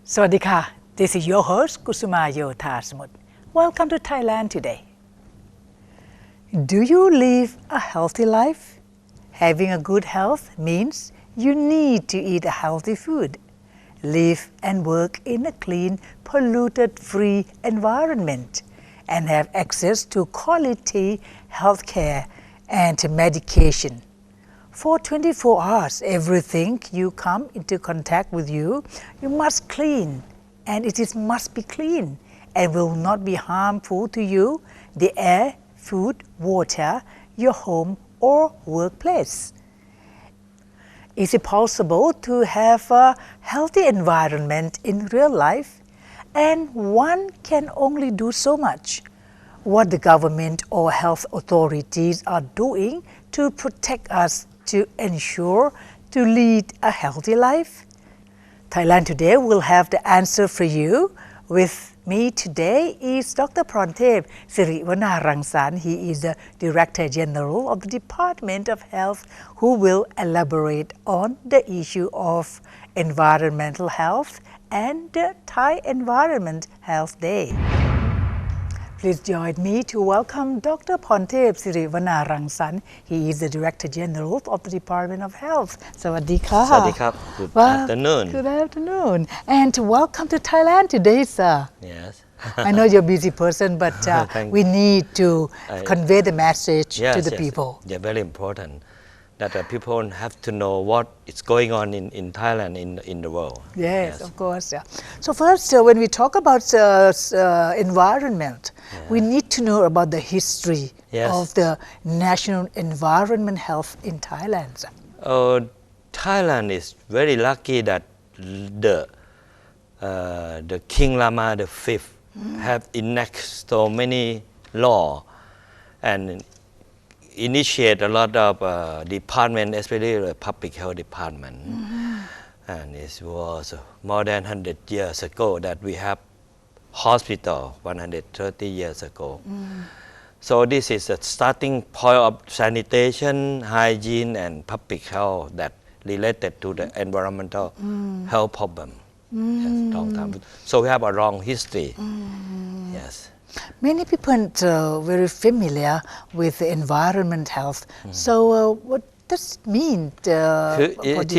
Sawadika, this is your host Kusumayo Thasmut. Welcome to Thailand today. Do you live a healthy life? Having a good health means you need to eat a healthy food, live and work in a clean, polluted-free environment, and have access to quality health care and medication. For 24 hours, everything you come into contact with you must clean, and must be clean and will not be harmful to you, the air, food, water, your home or workplace. Is it possible to have a healthy environment in real life? And one can only do so much. What the government or health authorities are doing to protect us to ensure to lead a healthy life? Thailand Today will have the answer for you. With me today is Dr. Prantep Siriwanarangsan. He is the Director General of the Department of Health who will elaborate on the issue of environmental health and the Thai Environment Health Day. Please join me to welcome Dr. Prantep Siriwanarangsan. He is the Director General of the Department of Health. Sawadika. Sawadika. Good afternoon. Good afternoon. And welcome to Thailand today, sir. Yes. I know you're a busy person, but we need to convey the message to the people. Yeah, very important that people have to know what is going on in Thailand, in the world. Yes, of course. Yeah. So first, when we talk about environment, we need to know about the history of the national environment health in Thailand. Thailand is very lucky that the King Lama V have enacted so many law and initiate a lot of department, especially the public health department. And it was more than 100 years ago that we have hospital, 130 years ago. So this is a starting point of sanitation, hygiene, and public health that related to the environmental health problem. Yes, long time. So we have a long history. Yes. Many people are very familiar with the environment health. So what does it mean? It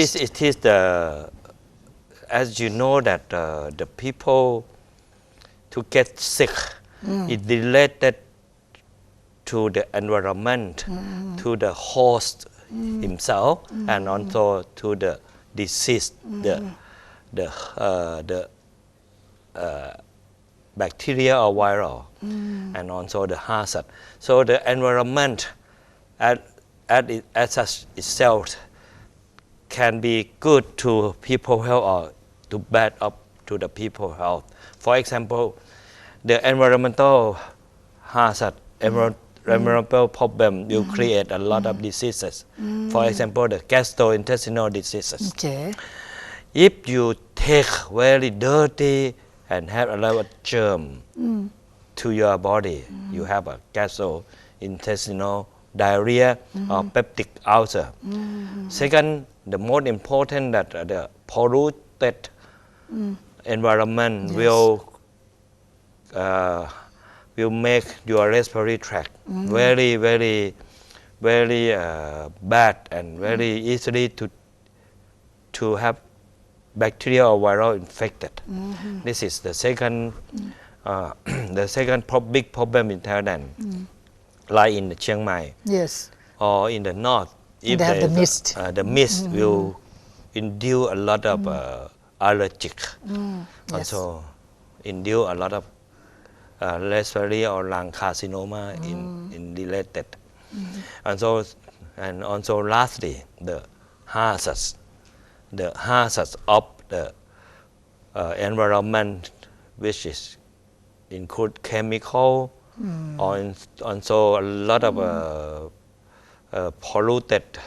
is the, as you know that the people to get sick, it related to the environment, to the host himself, and also to the disease, the bacteria or viral, and also the hazard. So the environment as itself can be good to people health or to bad up to the people health. For example, the environmental hazard, environmental problem will create a lot of diseases. For example, the gastrointestinal diseases. Okay. If you take very dirty and have a lot of germ to your body, you have a gastrointestinal diarrhea or peptic ulcer. Second, the most important that the polluted environment will make your respiratory tract very bad and very easily to have bacteria or viral infected. This is the second big problem in Thailand, like in Chiang Mai. Yes. Or in the north, if they have the mist. The mist will induce a lot of allergic. Also induce a lot of respiratory or lung carcinoma in related. And also lastly, the hazards. The hazards of the environment, which is include chemical, or also a lot of polluted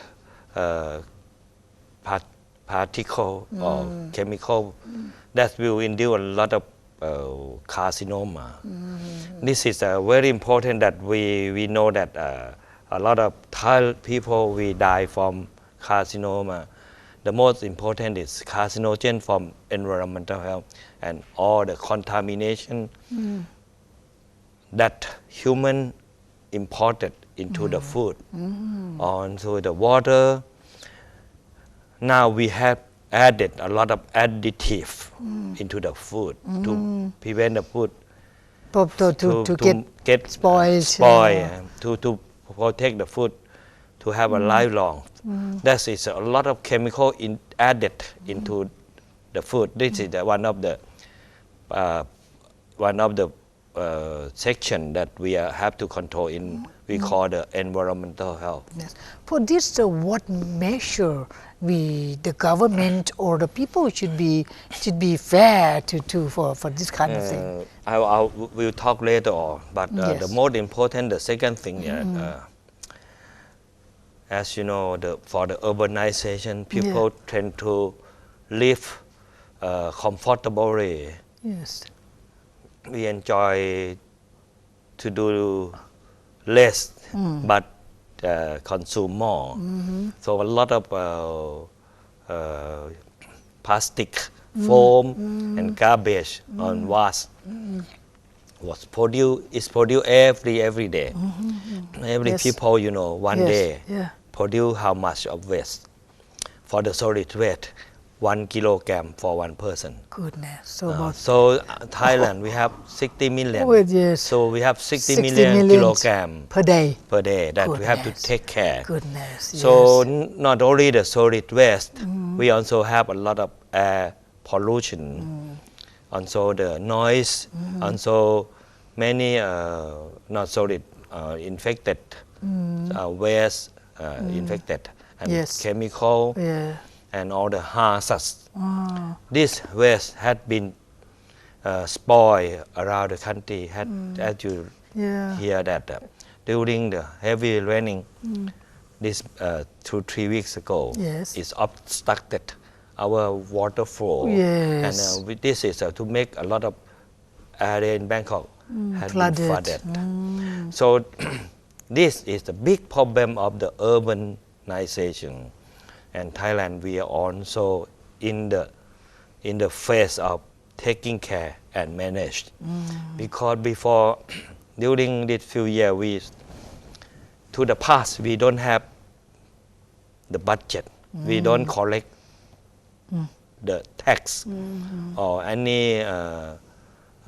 particle or chemical that will induce a lot of carcinoma. This is very important that we know that a lot of Thai people we die from carcinoma. the most important is carcinogen from environmental health and all the contamination that human imported into the food onto the water. Now we have added a lot of additive into the food to prevent the food to get spoiled, to protect the food to have a lifelong. That is a lot of chemical added into the food. This is one of the section that we have to control in. We call the environmental health. Yes. For this, what measure the government or the people should be fair for this kind of thing? We'll talk later on, but the most important, the second thing, as you know, for the urbanization, people tend to live comfortably. Yes. We enjoy to do less, but consume more. So a lot of plastic, foam, and garbage on waste is produced every day. Every people, one day produce how much of waste. For the solid waste, 1 kilogram for one person. Goodness. So Thailand, we have 60 million. Oh, yes. So we have 60 million kilogram per day that we have to take care. Goodness. So not only the solid waste, we also have a lot of air pollution, also the noise, also many not solid infected waste infected and chemical. And all the hazards. This waste had been spoiled around the country. As you hear that during the heavy raining, this 2-3 weeks ago, it's obstructed our water flow. And this is to make a lot of area in Bangkok had been flooded. So this is the big problem of the urbanization. And Thailand, we are also in the phase of taking care and managed. Because before, during these few years, to the past, we don't have the budget. We don't collect the tax or any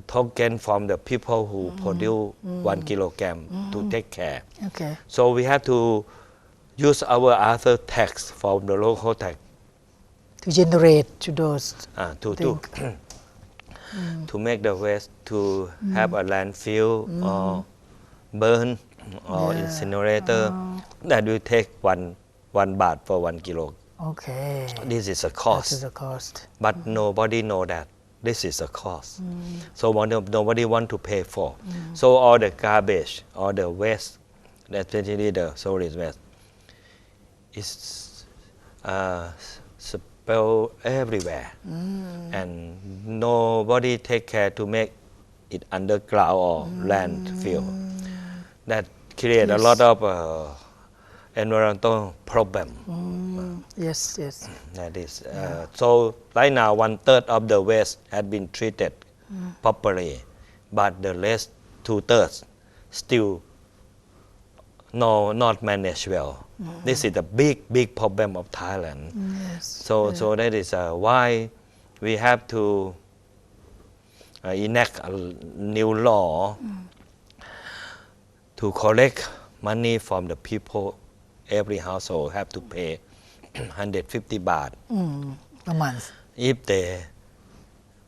token from the people who produce 1 kilogram to take care. So we have to use our other tax from the local tax to generate to those to make the waste to have a landfill or burn or incinerator that will take one baht for 1 kilo. This is a cost. This is a cost. But nobody know that this is a cost. So nobody want to pay for. So all the garbage, all the waste, especially the solid waste, is spilled everywhere, and nobody take care to make it underground or landfill. That create a lot of environmental problem. Yes. That is so right now 1/3 of the waste had been treated properly, but the rest 2/3 still not managed well. This is the big problem of Thailand. So that is why we have to enact a new law to collect money from the people. Every household have to pay 150 baht a month if they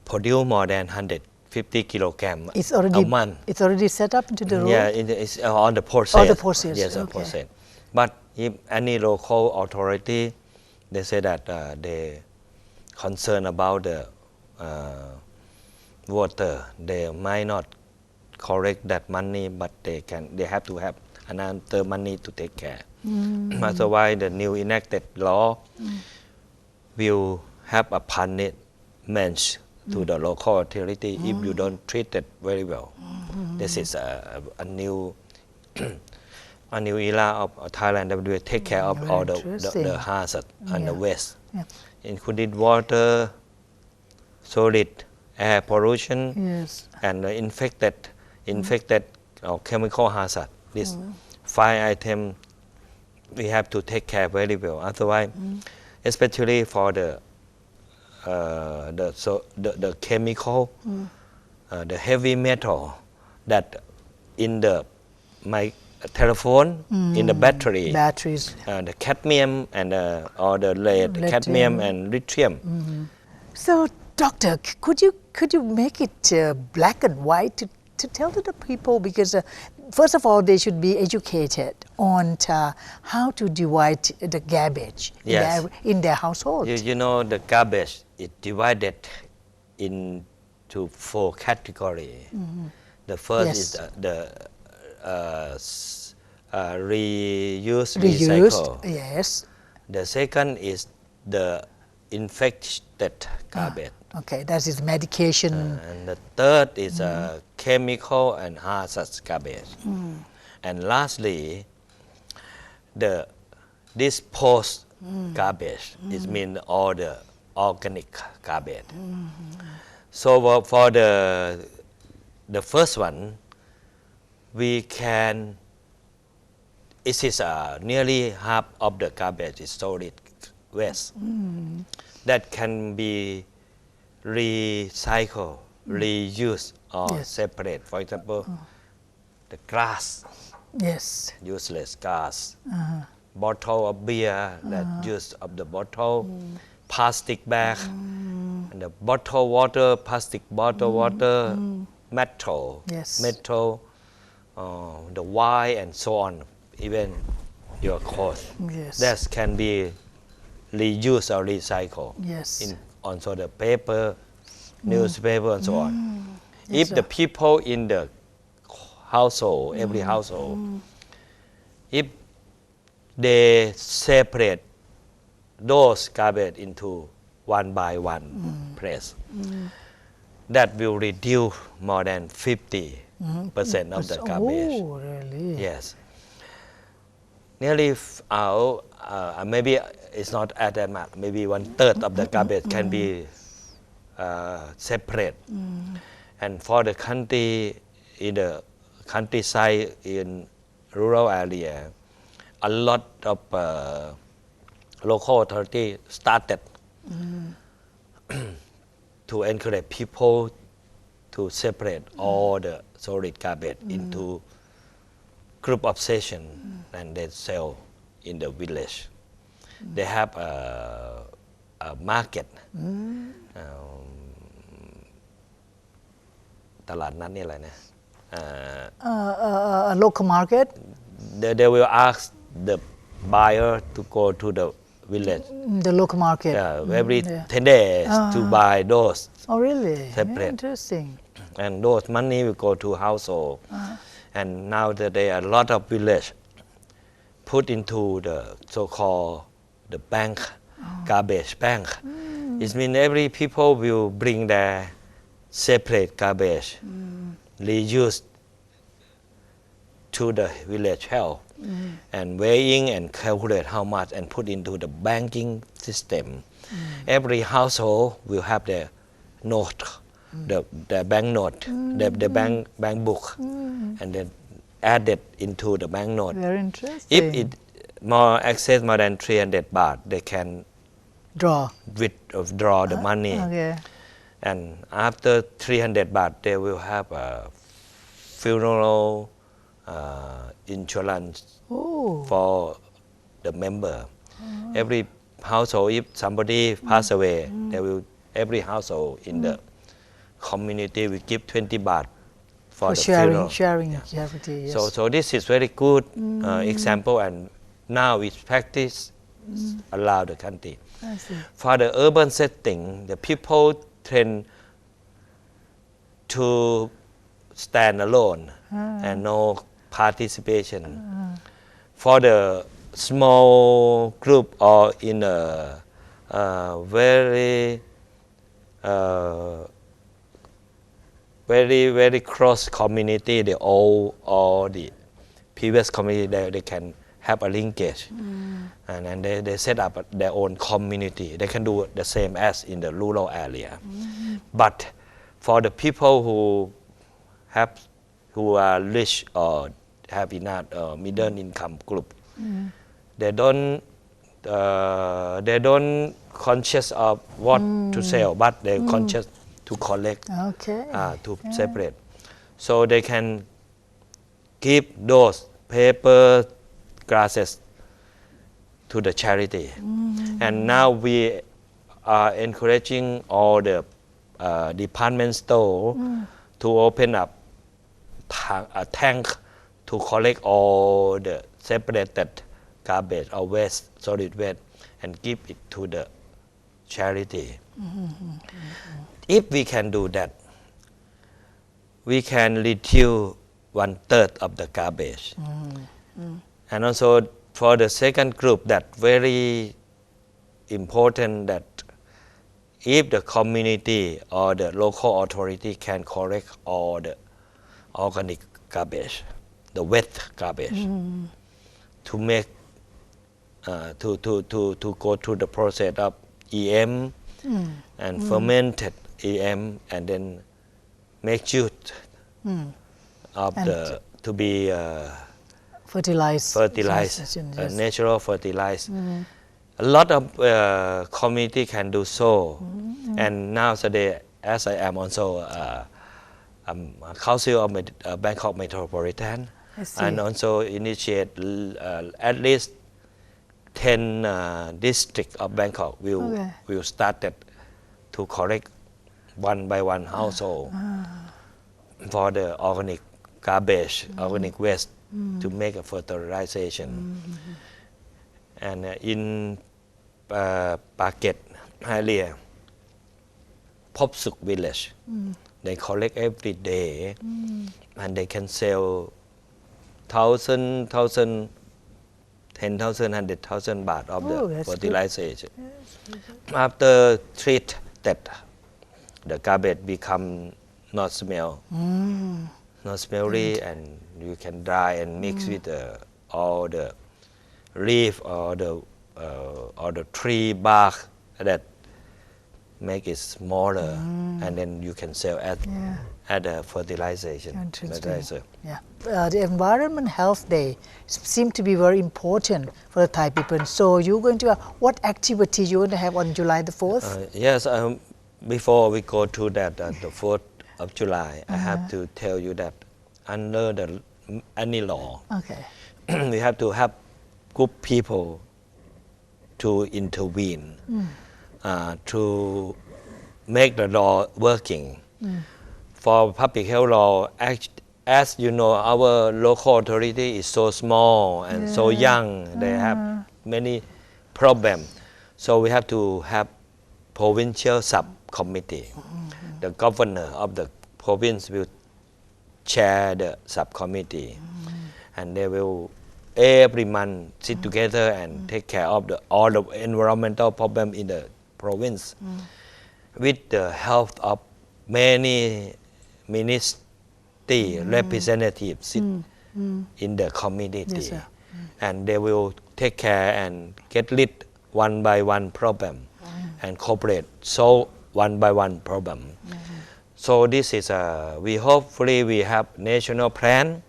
produce more than 150 kilograms a month. It's already set up into the rule? Yeah, it's on the process. The process. Yes, the process. But if any local authority, they say that they concerned about the water, they might not collect that money, but they have to have another money to take care. That's why the new enacted law will have a punishment to the local authority if you don't treat it very well. This is a new era of Thailand that will take care of all the hazard and the waste including water, solid, air pollution, Yes. and infected or chemical hazard. This 5 items we have to take care very well. Otherwise, especially for the chemical, the heavy metal that in the my telephone, in the battery, Batteries. the cadmium and or the lead, Lithium. cadmium and lithium. So, doctor, could you make it black and white to tell to the people, because first of all they should be educated on how to divide the garbage Yes. in their household. You know the garbage is divided into 4 categories. The first Yes. is the reuse, Reused. recycle. Yes. The second is the infected garbage. Okay, that is medication. And the third is chemical and hazardous garbage. And lastly, the disposed garbage. It means all the organic garbage. So for the first one, we can. It is nearly half of the garbage is solid waste that can be recycled, reused, or Yes. separate. For example, the glass, Yes. useless glass, bottle of beer, that use of the bottle, plastic bag, and the bottle water, plastic bottle water, metal, Yes. the wine, and so on. Even your clothes. Yes. That can be reused or recycled. Yes. Also the paper, newspaper, and so on. Yes, If the people in the household, every household, if they separate those garbage into one by one place, that will reduce more than 50% of the garbage. Oh, really? Yes. Nearly maybe it's not at that much. Maybe 1/3 of the garbage can be separate. And for the country, in the countryside, in rural area, a lot of local authority started to encourage people to separate all the solid garbage into group of session, and they sell in the village. They have a market. ตลาดนัดนี่อะไรนะ A local market. They will ask the buyer to go to the village The local market. every Yeah. 10 days to buy those, Oh, really? Separate. Interesting. and those money will go to household. And now that there are a lot of village put into the so-called the bank, garbage bank. It means every people will bring their separate garbage, reused to the village health, and weighing and calculate how much and put into the banking system. Every household will have their note, the bank note, the bank book, and then add it into the bank note. Very interesting. If it more excess more than 300 baht, they can Draw. withdraw the money. Okay. And after 300 baht, they will have a funeral insurance Oh. for the member. Every household, if somebody pass away, they will, every household in the community will give 20 baht for the funeral. sharing charity. Yes. So this is very good example, and now it's practice around the country. I see. For the urban setting, the people tend to stand alone and no participation. For the small group or in a very close community, the old or the previous community, they can have a linkage, and they set up their own community. They can do the same as in the rural area. But for the people who are rich or have enough middle income group, they don't conscious of what to sell, but they conscious to collect, to separate. So they can give those paper glasses to the charity. And now we are encouraging all the department store to open up a tank to collect all the separated garbage or waste, solid waste, and give it to the charity. If we can do that, we can reduce 1/3 of the garbage. And also for the second group, that very important that if the community or the local authority can collect all the organic garbage, the wet garbage, to make to go through the process of EM and fermented EM, and then make jute of the to be fertilized, natural fertilized. A lot of community can do so, and nowadays, as I am also council of Bangkok Metropolitan, and also initiate at least 10 districts of Bangkok will start to collect one by one household for the organic garbage, organic waste, to make a fertilization. And in Phuket area, Popsuk village, they collect every day, and they can sell 10,000, 100,000 baht of the fertilization. After treat that, the garbage become not smelly, and you can dry and mix with all the leaf or the tree bark that make it smaller, and then you can sell at a fertilization. The Environment Health Day seems to be very important for the Thai people. So you're going to what activity you're going to have on July the 4th? Yes, before we go to that, the 4th of July, I have to tell you that under any law, we have to have good people to intervene to make the law working. For public health law, as you know, our local authority is so small and so young. They have many problems. So we have to have provincial subcommittee. The governor of the province will chair the subcommittee, and they will every month sit together and take care of all the environmental problem in the province, with the help of many ministry representatives sit in the community, and they will take care and get rid one by one problem and cooperate solve one by one problem. So this is we hopefully we have national plan.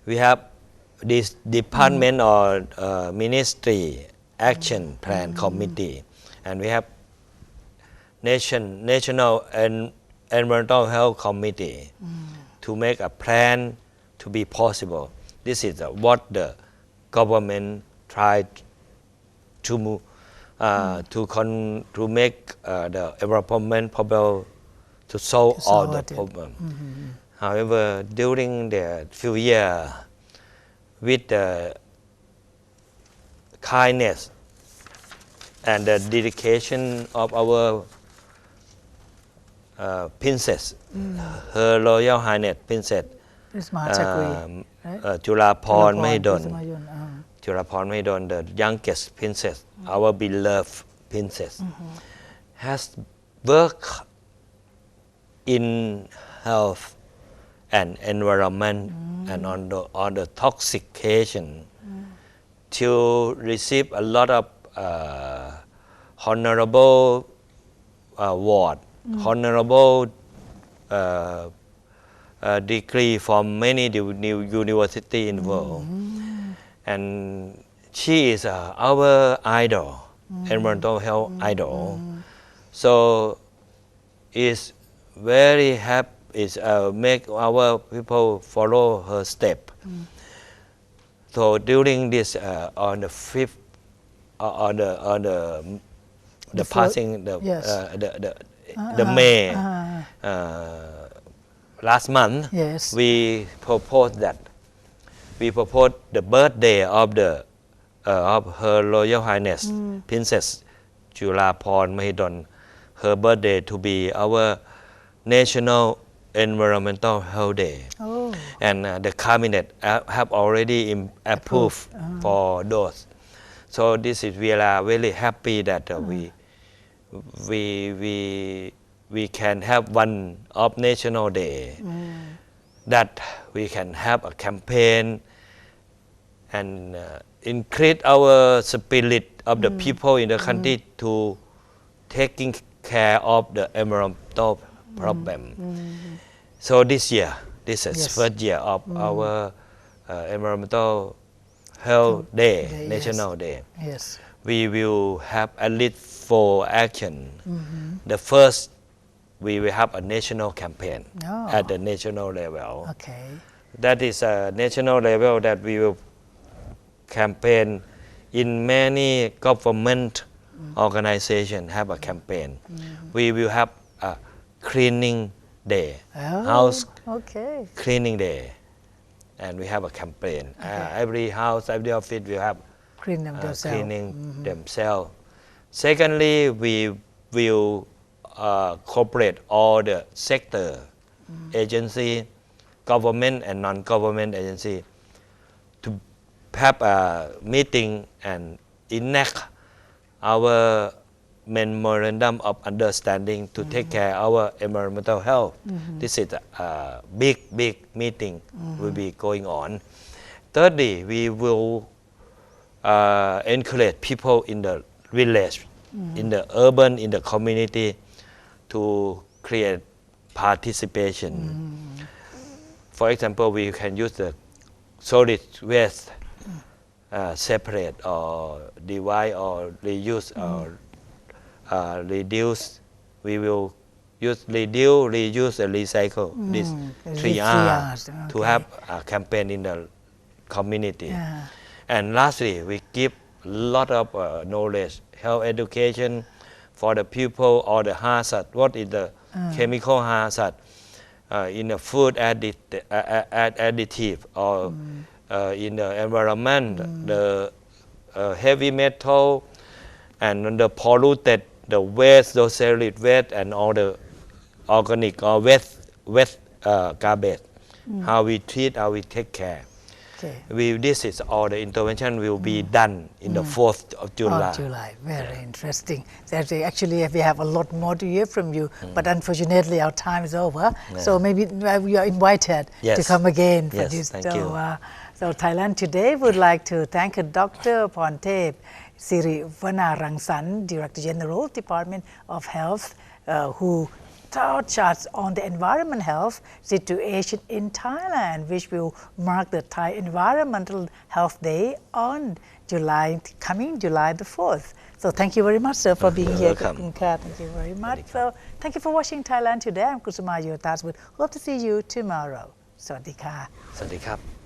We have this department or ministry action plan committee, and we have national and environmental health committee to make a plan to be possible. This is what the government tried to move to make the environment problem to solve all the problem. However, during the few years, with the kindness and the dedication of our princess, Her Royal Highness Princess Chulaporn Mahidol, the youngest princess, our beloved princess, has worked in health and environment and on the toxication to receive a lot of honorable award, honorable degree from many new university in the world, and she is our idol, environmental health idol. So it's very happy. It's make our people follow her step. So during this on the 5th on the passing the May last month, we proposed the birthday of the of Her Royal Highness Princess Chulaporn Mahidol, her birthday to be our National Environmental Health Day. And the cabinet have already approved for those. So this is, we are really happy that we can have one of National Day, that we can have a campaign and increase our spirit of the people in the country to taking care of the environmental problem. So this year, this is first year of our Environmental Health Day, National Day. We will have at least 4 actions. The first, we will have a national campaign at the national level. That is a national level that we will campaign in many government organizations have a campaign. We will have a cleaning day, house cleaning day, and we have a campaign. Every house, every office will have cleaning themselves. Secondly, we will cooperate all the sector agency, government and non-government agency, to have a meeting and enact our memorandum of understanding to take care of our environmental health. This is a big meeting will be going on. Thirdly, we will encourage people in the village, in the urban, in the community to create participation. For example, we can use the solid waste separate or divide or reuse or reduce. We will use reduce, reuse, and recycle. These 3 R's to have a campaign in the community. And lastly, we give a lot of knowledge, health education for the people or the hazard. What is the chemical hazard in the food additive or in the environment, the heavy metal and the polluted, the waste, those solid waste and all the organic or waste garbage. How we treat, how we take care. This is all the intervention will be done in the 4th of July. Very interesting. Actually, we have a lot more to hear from you, but unfortunately our time is over. So maybe you are invited to come again for this. So Thailand Today would like to thank Dr. Porntep Sirivanarangsan, Director General, Department of Health, who taught us on the environment health situation in Thailand, which will mark the Thai Environmental Health Day on coming July the 4th. So thank you very much, sir, for being here. Welcome. Thank you very much. So thank you for watching Thailand Today. I'm Kusuma Yotaswood. Hope to see you tomorrow. สวัสดีค่ะ สวัสดีครับ